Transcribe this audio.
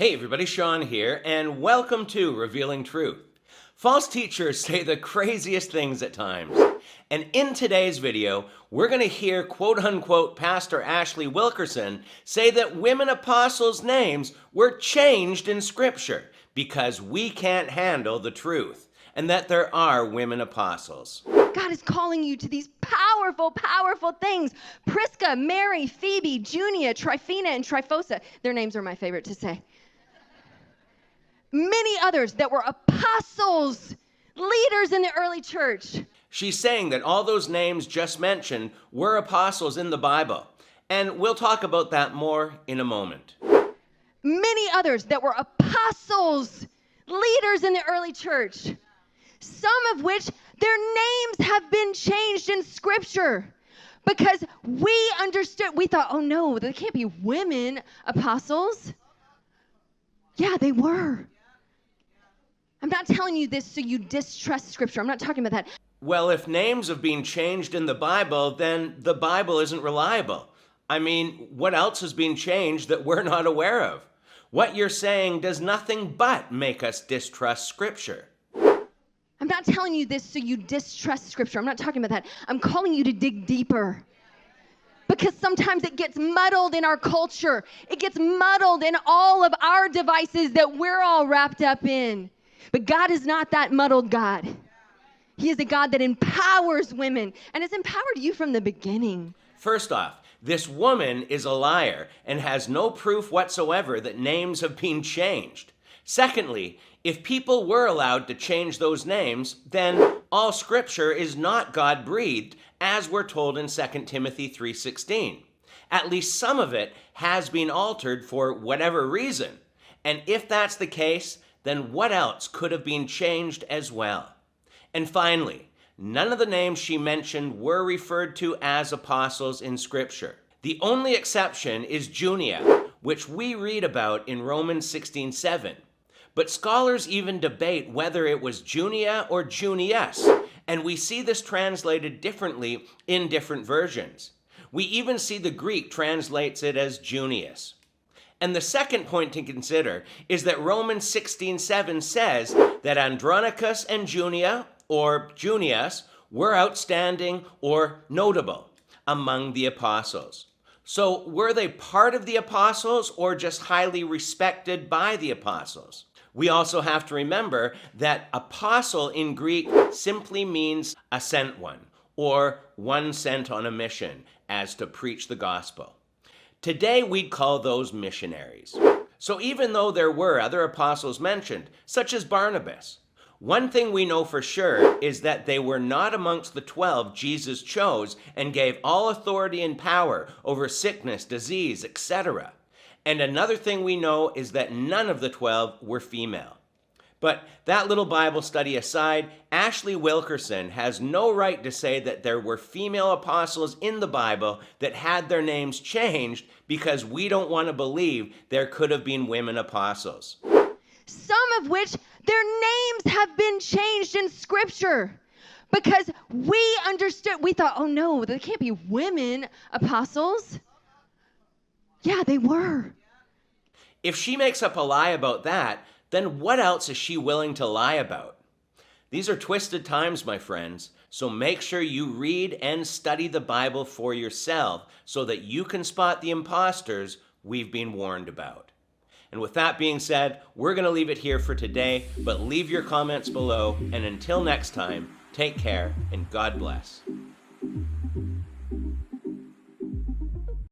Hey everybody, Sean here, and welcome to Revealing Truth. False teachers say the craziest things at times. And in today's video, we're going to hear quote-unquote Pastor Ashley Wilkerson say that women apostles' names were changed in Scripture because we can't handle the truth, and that there are women apostles. God is calling you to these powerful, powerful things. Prisca, Mary, Phoebe, Junia, Tryphena, and Tryphosa. Their names are my favorite to say. Many others that were apostles, leaders in the early church. She's saying that all those names just mentioned were apostles in the Bible, and we'll talk about that more in a moment. Many others that were apostles, leaders in the early church. Some of which their names have been changed in Scripture because we understood, we thought, oh no, there can't be women apostles. Yeah, they were. I'm not telling you this so you distrust Scripture. I'm not talking about that. Well, if names have been changed in the Bible, then the Bible isn't reliable. I mean, what else has been changed that we're not aware of? What you're saying does nothing but make us distrust Scripture. I'm not telling you this so you distrust Scripture. I'm not talking about that. I'm calling you to dig deeper. Because sometimes it gets muddled in our culture. It gets muddled in all of our devices that we're all wrapped up in. But God is not that muddled God. He is a God that empowers women and has empowered you from the beginning. First off, this woman is a liar and has no proof whatsoever that names have been changed. Secondly, if people were allowed to change those names, then all Scripture is not God-breathed, as we're told in 2 Timothy 3:16. At least some of it has been altered for whatever reason. And if that's the case, then what else could have been changed as well? And finally, none of the names she mentioned were referred to as apostles in Scripture. The only exception is Junia, which we read about in Romans 16:7. But scholars even debate whether it was Junia or Junius, and we see this translated differently in different versions. We even see the Greek translates it as Junius. And the second point to consider is that Romans 16:7 says that Andronicus and Junia, or Junius, were outstanding or notable among the apostles. So were they part of the apostles or just highly respected by the apostles? We also have to remember that apostle in Greek simply means a sent one, or one sent on a mission as to preach the gospel. Today we'd call those missionaries. So even though there were other apostles mentioned, such as Barnabas, one thing we know for sure is that they were not amongst the 12 Jesus chose and gave all authority and power over sickness, disease, etc. And another thing we know is that none of the 12 were female. But that little Bible study aside, Ashley Wilkerson has no right to say that there were female apostles in the Bible that had their names changed because we don't want to believe there could have been women apostles. Some of which their names have been changed in Scripture because we understood, we thought, oh no, there can't be women apostles. Yeah, they were. If she makes up a lie about that, then what else is she willing to lie about? These are twisted times, my friends, so make sure you read and study the Bible for yourself so that you can spot the imposters we've been warned about. And with that being said, we're going to leave it here for today, but leave your comments below, and until next time, take care and God bless.